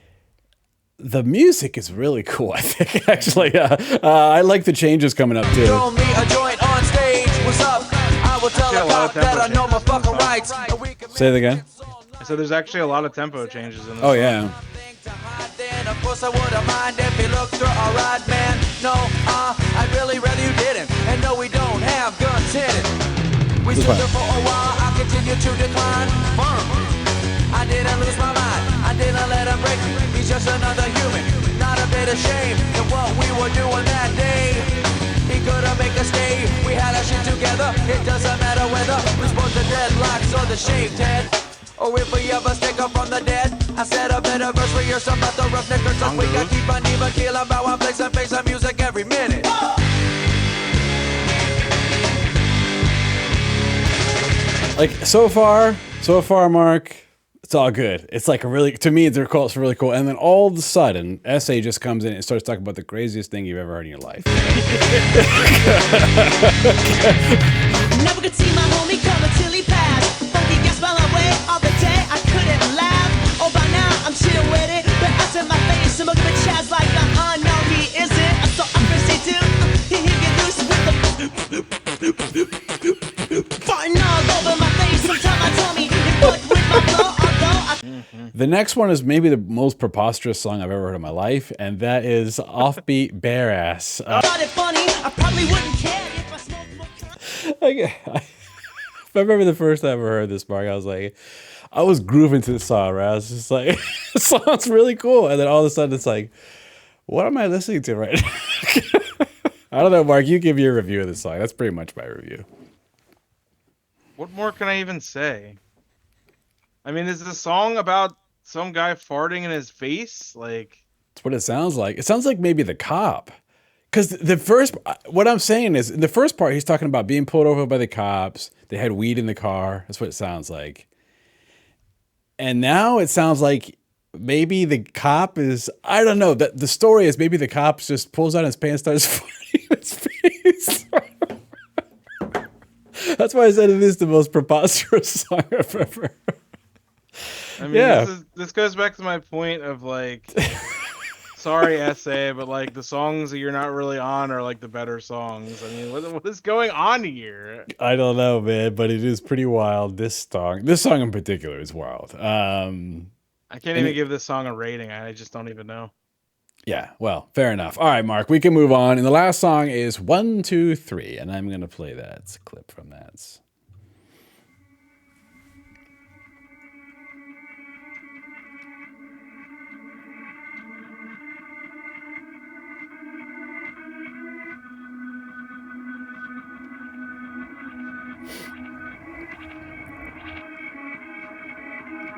the music is really cool. I think actually, I like the changes coming up too. Throw me a joint on stage. What's up? I will tell Yeah, a a lot of cop that I tempo know my changes in fucking this song. rights. Say it again. So there's actually a lot of tempo changes in this Oh song. yeah. Then of course I wouldn't mind if you looked through a rod, man. No, I'd really rather you didn't. And no, we don't have guns hidden. We This stood one. there for a while, I continue to decline. I didn't lose my mind, I didn't let him break me. He's just another human, not a bit ashamed of what we were doing that day. He couldn't make us stay, we had our shit together. It doesn't matter whether we sport the dreadlocks or the shaved head, or if we ever stick up from the dead. I said a better verse for years about the roughnecks, cause we got keep on even kill about one place and face of music every minute. Like so far, Mark, it's all good. It's like a really, to me, they're cool. It's really cool. And then all of a sudden, SA just comes in and starts talking about the craziest thing you've ever heard in your life. Never could see my homie come until he passed. Funky gas by my way all the day. I couldn't laugh. Oh, by now I'm chilling with it. But us in my face, I'm looking at Chaz like no, he isn't. So I'm crazy too. He get loose with the farting all over my face. Sometimes I tell me it fucked with my flow. Although I The next one is maybe the most preposterous song I've ever heard in my life, and that is Offbeat Bare Ass. thought it funny, I probably wouldn't care if I smoked more. I remember the first time I ever heard this, Mark, I was like, I was grooving to the song, right? I was just like, this song's really cool. And then all of a sudden it's like, what am I listening to right now? I don't know, Mark, you give your review of this song. That's pretty much my review. What more can I even say? I mean, is the song about some guy farting in his face? Like, That's what it sounds like. It sounds like maybe the cop. Because the first, what I'm saying is, in the first part, he's talking about being pulled over by the cops. They had weed in the car. That's what it sounds like. And now it sounds like maybe the cop is, I don't know, the story is maybe the cop just pulls out his pants, starts farting in his face. That's why I said it is the most preposterous song I've ever heard. I mean, Yeah. this goes back to my point of like, sorry, SA, but like the songs that you're not really on are like the better songs. I mean, what is going on here? I don't know, man, but it is pretty wild. This song in particular is wild. I can't even give this song a rating. I just don't even know. Yeah, well, fair enough. All right, Mark, we can move on. And the last song is 1, 2, 3, and I'm going to play that. It's a clip from that.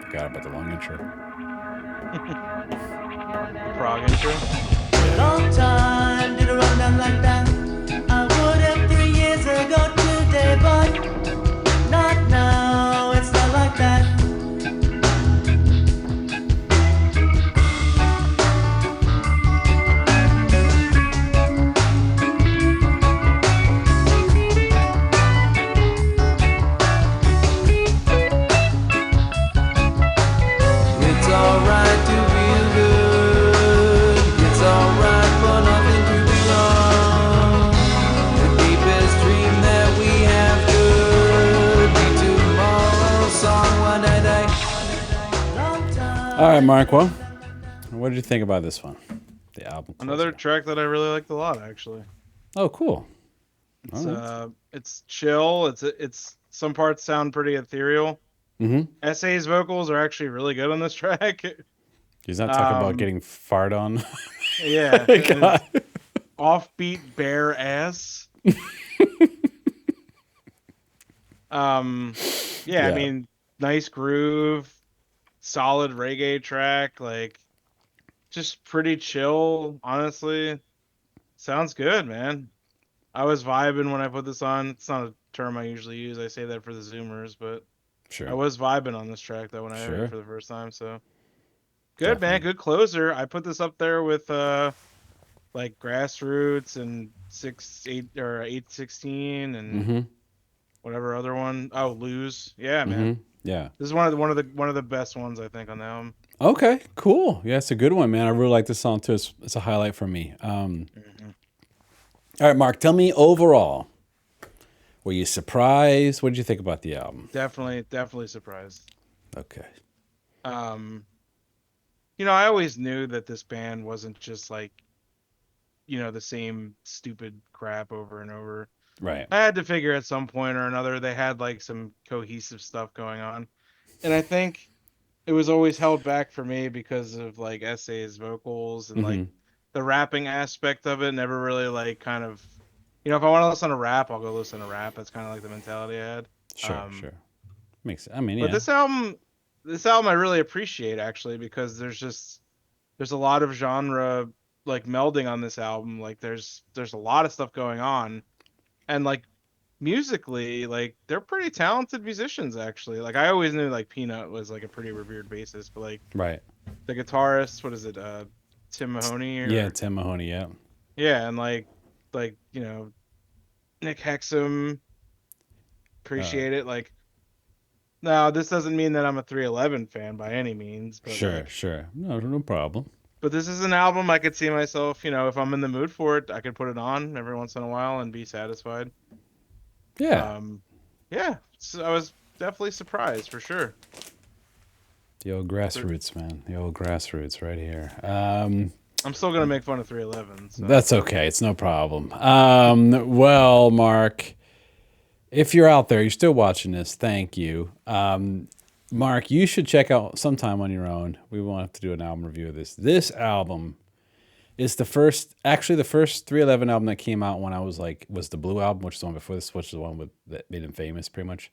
Forgot about the long intro. Prog intro. Long time did it run down like that. I would have 3 years ago today, but not now. It's not like that. It's alright to feel good. It's alright for nothing to be wrong. The deepest dream that we have could be tomorrow's song one day. Long time. All right, Mark, well, what did you think about this one? The album. Another closer. track that I really liked a lot, actually. Oh, cool. It's All right. it's chill. It's some parts sound pretty ethereal. Mm-hmm. SA's vocals are actually really good on this track. He's not talking about getting fart on. Yeah. God. It's offbeat bare ass. Yeah, I mean, nice groove, solid reggae track, like just pretty chill, honestly. Sounds good, man. I was vibing when I put this on. It's not a term I usually use. I say that for the Zoomers, but Sure. I was vibing on this track though when I heard Sure. it for the first time. So good, man. Definitely. Good closer. I put this up there with like Grassroots and 816 and Mm-hmm. whatever other one. Oh, Lose. Yeah, man. Yeah. This is one of the best ones I think on the album. Okay, cool. Yeah, it's a good one, man. I really like this song too. It's a highlight for me. All right, Mark, tell me overall, were you surprised? What did you think about the album? Definitely surprised. Okay. I always knew that this band wasn't just like, the same stupid crap over and over. Right. I had to figure at some point or another they had like some cohesive stuff going on. And I think it was always held back for me because of like Essay's vocals and like the rapping aspect of it never really like kind of, if I want to listen to rap, I'll go listen to rap. That's kind of like the mentality I had. Sure. I mean, But yeah. this album I really appreciate actually because there's a lot of genre like melding on this album. Like there's a lot of stuff going on, and like musically, like they're pretty talented musicians actually. Like I always knew like Peanut was like a pretty revered bassist, but like Right. the guitarist, what is it, Tim Mahoney? Yeah, Tim Mahoney. Yeah. Yeah, and like Nick Hexum, appreciate it. Like, now this doesn't mean that I'm a 311 fan by any means, but Sure. No problem. but this is an album I could see myself, if I'm in the mood for it, I could put it on every once in a while and be satisfied. Yeah. Yeah, so I was definitely surprised for sure. The old Grassroots, man. The old Grassroots right here. I'm still gonna make fun of 311. So. That's okay. It's no problem. Well, Mark, if you're out there, you're still watching this, thank you. Mark, you should check out sometime on your own. We won't have to do an album review of this. This album is the first 311 album that came out when I was the Blue album, which is the one before this, which is the one that made him famous, pretty much.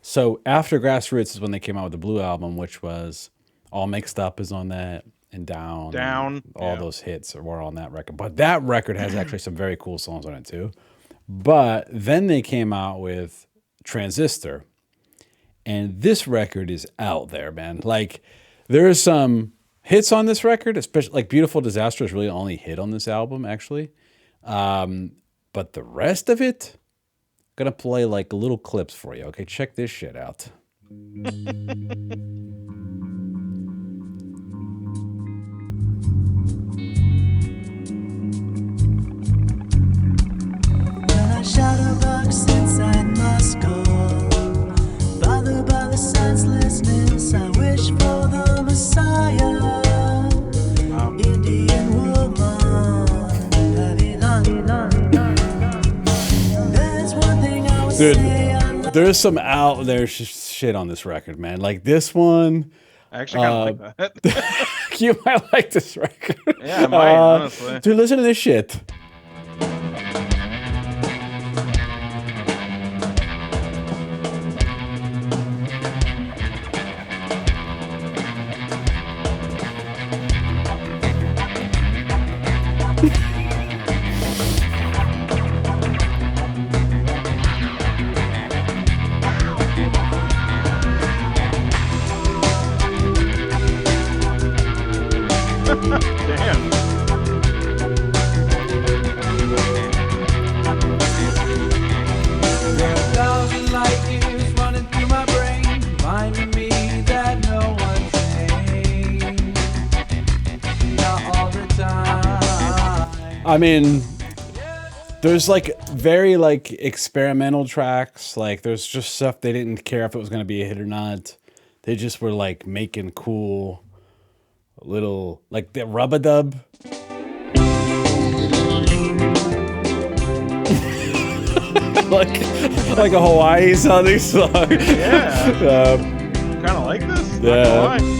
So after Grassroots is when they came out with the Blue album, which was All Mixed Up is on that, and Down, all those hits were on that record. But that record has actually some very cool songs on it too. But then they came out with Transistor, and this record is out there, man. Like there are some hits on this record, especially like Beautiful Disaster is really the only hit on this album, actually. But the rest of it, I'm gonna play like little clips for you. Okay, check this shit out. Shadowbox inside Moscow, bothered by the senselessness. I wish for the Messiah, Indian woman, there's one thing I would say. There's some out there shit on this record, man. Like this one. I actually kind of like that. You might like this record. Yeah, I might, honestly. Dude, listen to this shit. Damn. There are 1,000 light years running through my brain, reminding me that no one's sane. Not all the time. I mean, there's like very like experimental tracks. Like there's just stuff they didn't care if it was going to be a hit or not. They just were like making cool little, like the rub-a-dub. like a Hawaii sounding song. Yeah. Kind of like this. Yeah. Not gonna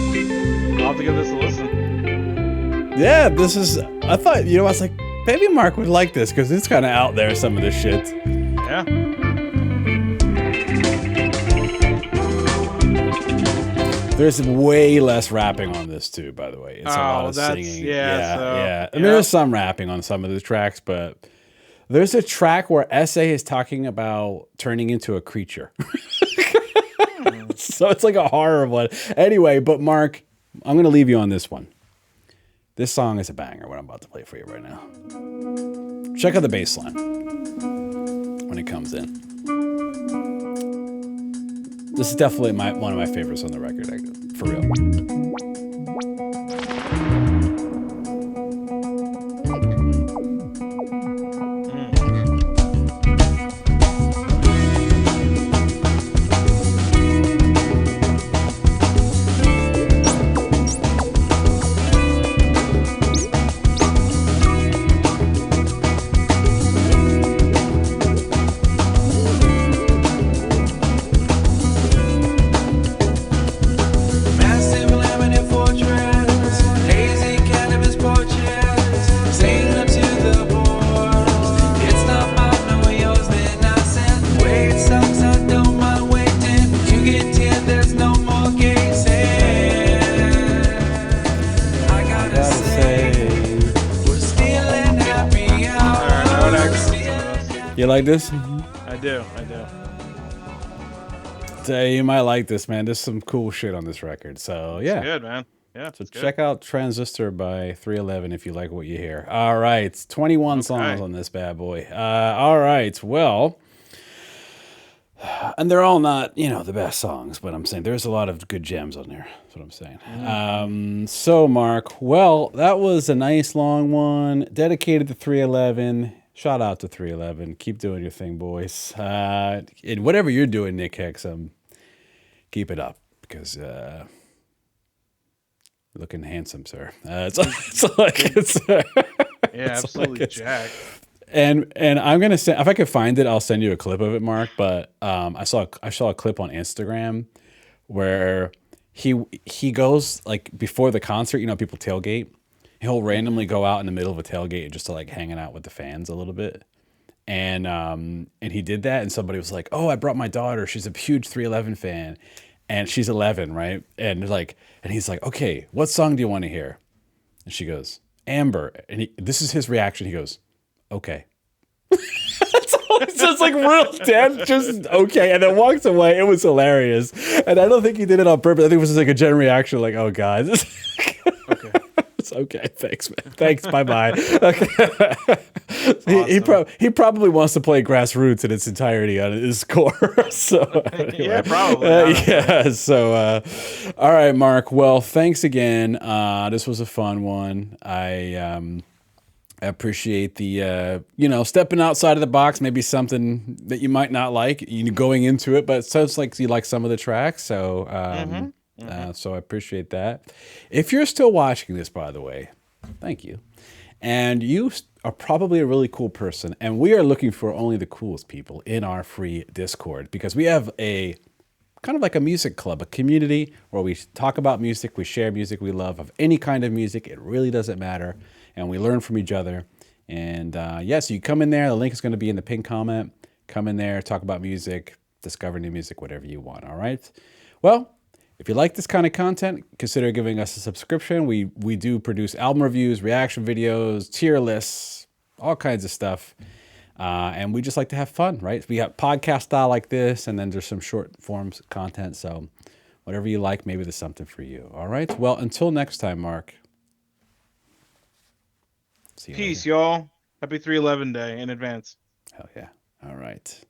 lie. I'll have to give this a listen. Yeah, this is, I thought, I was like, maybe Mark would like this because it's kind of out there, some of this shit. Yeah. There's way less rapping on this too, by the way. It's a lot of singing. Yeah. And there's some rapping on some of the tracks, but there's a track where Essay is talking about turning into a creature. So it's like a horror one. Anyway, but Mark, I'm going to leave you on this one. This song is a banger, what I'm about to play for you right now. Check out the bass line when it comes in. This is definitely one of my favorites on the record, for real. Massive laminate fortress, hazy cannabis porches, sing up to the boards. It's not mine, no yours, then I said, wait, Salsa, don't mind waiting. You get 10, there's no more gazing. I gotta say, we're stealing happy I know what hours. accent You like this? I do. So you might like this, man. There's some cool shit on this record. So yeah. Good, man. Yeah. So it's good. check out Transistor by 311 if you like what you hear. All right. 21 songs Okay. on this bad boy. All right. Well, and they're all not, the best songs, but I'm saying there's a lot of good gems on there. That's what I'm saying. So, Mark, well, that was a nice long one dedicated to 311. Shout out to 311. Keep doing your thing, boys. And whatever you're doing, Nick Hex, keep it up because looking handsome, sir. It's all I can say. Yeah, absolutely, it's- Jack. And I'm gonna send, if I could find it, I'll send you a clip of it, Mark. But I saw a clip on Instagram where he goes like before the concert. People tailgate. He'll randomly go out in the middle of a tailgate just to like hanging out with the fans a little bit. And he did that, and somebody was like, "Oh, I brought my daughter. She's a huge 311 fan, and she's 11, right?" And he's like, "Okay, what song do you want to hear?" And she goes, "Amber." And this is his reaction. He goes, "Okay." That's all. It's just like real dead, just okay, and then walks away. It was hilarious, and I don't think he did it on purpose. I think it was just like a general reaction, like, "Oh God, Okay. it's okay, thanks, man, thanks, bye bye." Okay. He probably wants to play Grassroots in its entirety on his score. So anyway. Yeah, probably. Honestly. Yeah. So all right, Mark. Well, thanks again. This was a fun one. I appreciate the stepping outside of the box, maybe something that you might not like going into it, but it sounds like you like some of the tracks. So so I appreciate that. If you're still watching this, by the way, thank you. And you are probably a really cool person, and we are looking for only the coolest people in our free Discord because we have a kind of like a music club, a community where we talk about music, we share music we love of any kind of music. It really doesn't matter. And we learn from each other. And so you come in there. The link is going to be in the pinned comment. Come in there, talk about music, discover new music, whatever you want. All right. Well, if you like this kind of content, consider giving us a subscription. We do produce album reviews, reaction videos, tier lists, all kinds of stuff. And we just like to have fun, right? We got podcast style like this, and then there's some short forms content. So whatever you like, maybe there's something for you. All right. Well, until next time, Mark. See you Peace, later. y'all. Happy 311 day in advance. Hell yeah. All right.